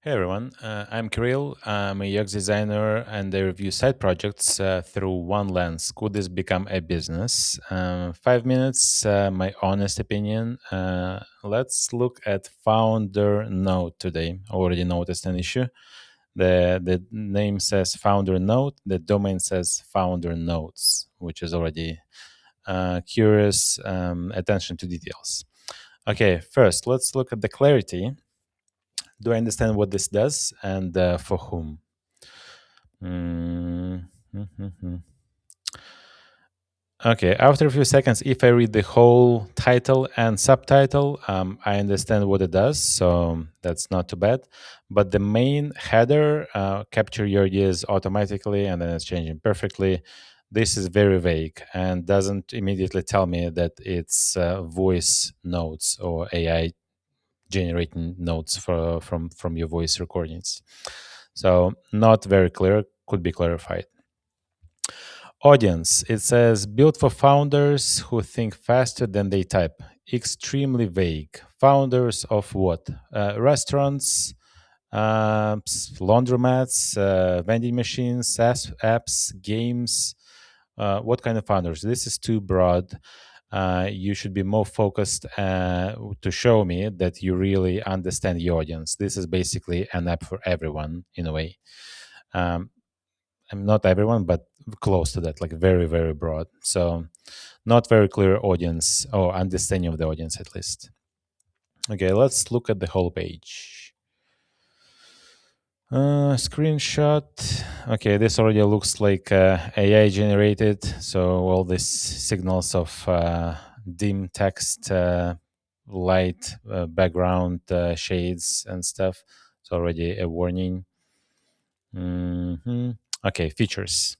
Hey everyone, I'm Kirill. I'm a UX designer and I review side projects through one lens. Could this become a business? 5 minutes, my honest opinion. Let's look at founder node today. Already noticed an issue. The name says founder node, the domain says founder nodes, which is already curious attention to details. Okay, first, let's look at the clarity. Do I understand what this does and for whom? Mm, mhm. Okay, after a few seconds, if I read the whole title and subtitle, I understand what it does, so that's not too bad. But the main header, capture your ideas automatically and then it's changing perfectly. This is very vague and doesn't immediately tell me that it's voice notes or AI generating notes from your voice recordings. So not very clear, could be clarified. Audience, it says built for founders who think faster than they type. Extremely vague. Founders of what? Restaurants, laundromats, vending machines, SaaS apps, games. What kind of founders? This is too broad. You should be more focused to show me that you really understand the audience. This is basically an app for everyone in a way. Um, I'm not everyone, but close to that, like very, very broad. So, not very clear audience or understanding of the audience at least. Okay, let's look at the whole page. Screenshot. Okay, this already looks like AI generated. So all these signals of dim text, light background shades and stuff. It's already a warning. Mhm. Okay, features.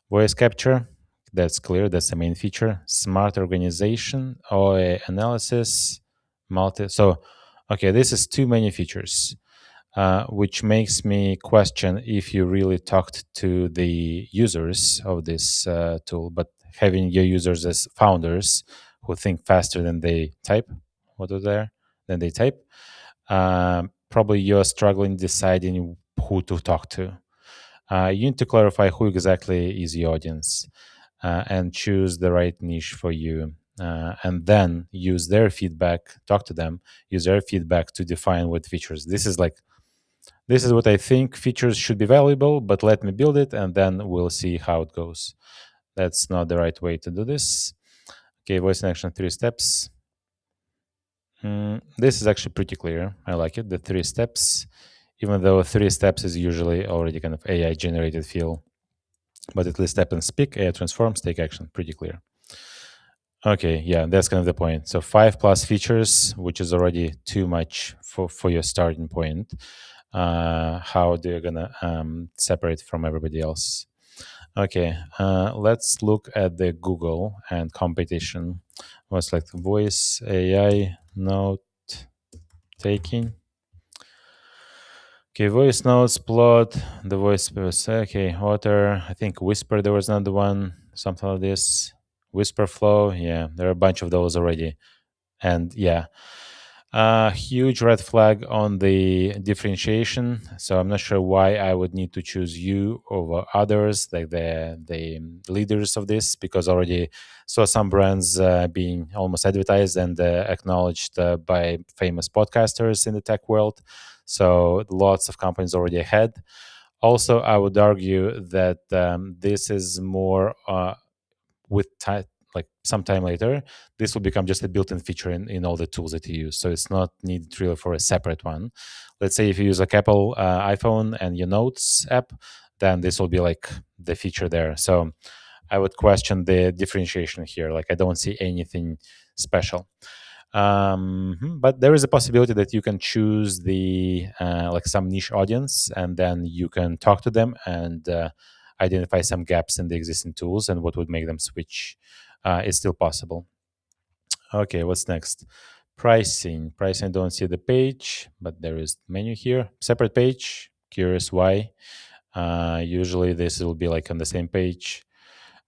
Voice capture. That's clear. That's the main feature. Smart organization, OA analysis, multi. So, okay, this is too many features, which makes me question if you really talked to the users of this tool, but having your users as founders who think faster than they type, what are there, than they type, probably you're struggling deciding who to talk to. You need to clarify who exactly is your audience and choose the right niche for you. And then use their feedback, talk to them, use their feedback to define what features. This is what I think features should be valuable, but let me build it and then we'll see how it goes. That's not the right way to do this. Okay, voice in action, 3 steps. This is actually pretty clear. I like it. The 3 steps, even though 3 steps is usually already kind of AI generated feel, but at least step and speak, AI transforms, take action. Pretty clear. Okay, yeah, that's kind of the point. So 5+ features, which is already too much for your starting point. How they're gonna separate from everybody else? Okay, let's look at the Google and competition. What's like voice AI note taking? Okay, voice notes, plot, the voice. Okay, Otter. I think Whisper. There was another one, something like this. Whisper Flow. Yeah, there are a bunch of those already. And yeah, huge red flag on the differentiation. So I'm not sure why I would need to choose you over others, like the leaders of this, because already saw some brands being almost advertised and acknowledged by famous podcasters in the tech world. So lots of companies already ahead. Also, I would argue that this is more with time, like sometime later, this will become just a built-in feature in all the tools that you use. So it's not needed really for a separate one. Let's say if you use like Apple iPhone and your Notes app, then this will be like the feature there. So I would question the differentiation here. Like I don't see anything special. But there is a possibility that you can choose the like some niche audience and then you can talk to them and identify some gaps in the existing tools and what would make them switch. It's still possible. Okay, what's next? Pricing, I don't see the page, but there is menu here, separate page. Curious why. Usually this will be like on the same page.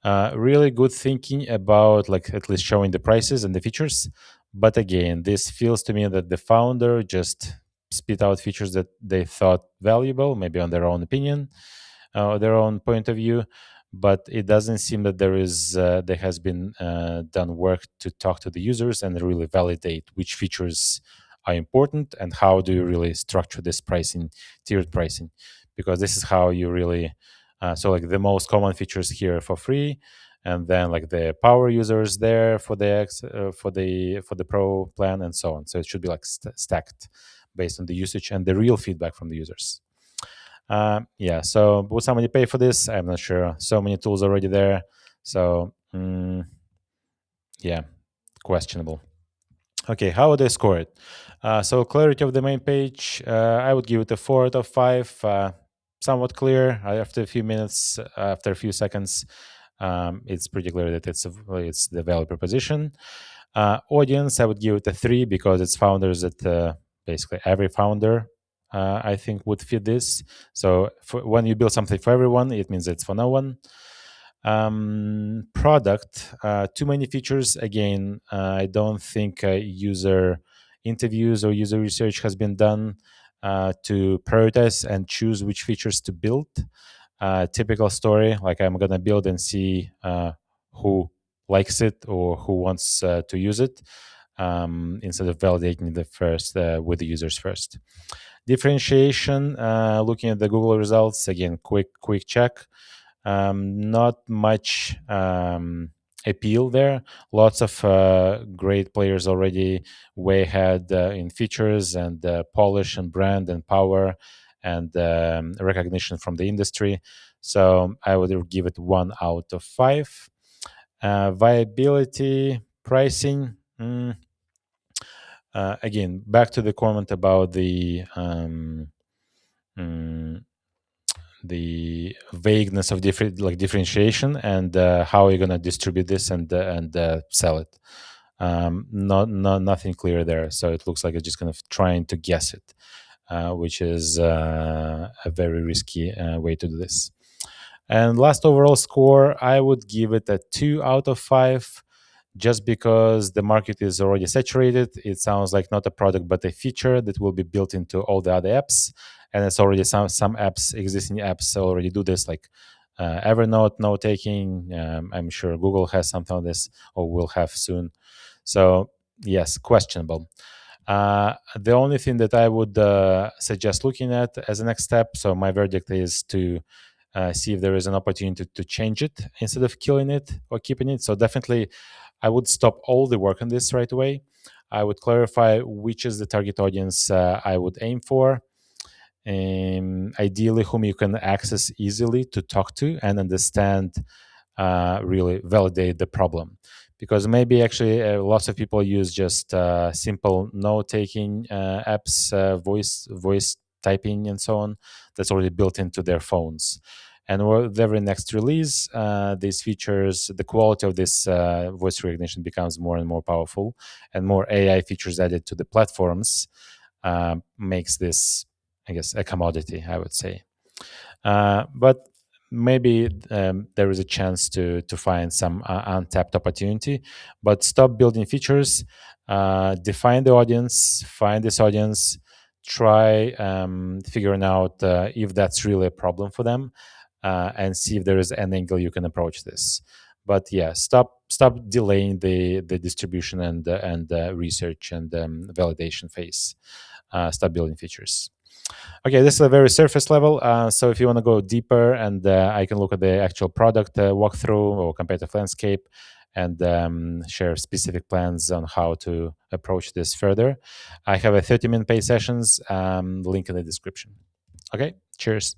Really good thinking about like at least showing the prices and the features, but again this feels to me that the founder just spit out features that they thought valuable, maybe on their own opinion, their own point of view. But it doesn't seem that there has been done work to talk to the users and really validate which features are important and how do you really structure this pricing, tiered pricing, because this is how you really so like the most common features here for free, and then like the power users there for the for the pro plan and so on. So it should be like stacked based on the usage and the real feedback from the users. Yeah, so would somebody pay for this? I'm not sure. So many tools already there. So yeah, questionable. Okay, how would I score it? So clarity of the main page, I would give it a 4 out of 5. Somewhat clear. After a few minutes, after a few seconds, it's pretty clear that it's the value proposition. Audience, I would give it a 3 because it's founders that basically every founder I think would fit this. So when you build something for everyone, it means it's for no one. Product, too many features. Again, I don't think user interviews or user research has been done to prioritize and choose which features to build. Typical story, like I'm gonna build and see who likes it or who wants to use it, instead of validating the first with the users first. Differentiation, looking at the Google results again, quick check. Not much appeal there. Lots of great players already way ahead in features and polish and brand and power and recognition from the industry. So I would give it 1 out of 5. Viability, pricing. Again, back to the comment about mm, the vagueness of different like differentiation and how you're gonna distribute this and sell it. Not nothing clear there. So it looks like it's just kind of trying to guess it, which is a very risky way to do this. And last overall score, I would give it a 2 out of 5, just because the market is already saturated. It sounds like not a product but a feature that will be built into all the other apps, and it's already some apps, existing apps already do this, like Evernote note taking. I'm sure Google has something like this or will have soon. So yes, questionable. The only thing that I would suggest looking at as a next step, so my verdict is to see if there is an opportunity to change it instead of killing it or keeping it. So definitely, I would stop all the work on this right away. I would clarify which is the target audience I would aim for, ideally whom you can access easily to talk to and understand, really validate the problem. Because maybe actually lots of people use just simple note-taking apps, voice typing and so on, that's already built into their phones. And with every next release, these features, the quality of this voice recognition becomes more and more powerful, and more AI features added to the platforms makes this, I guess, a commodity, I would say. But maybe there is a chance to find some untapped opportunity. But stop building features, define the audience, find this audience, try figuring out if that's really a problem for them, and see if there is an angle you can approach this. But yeah, stop delaying the distribution and research and validation phase. Stop building features. Okay, this is a very surface level. So if you want to go deeper, and I can look at the actual product walkthrough or competitive landscape, and share specific plans on how to approach this further. I have a 30-minute paid sessions, link in the description. Okay, cheers.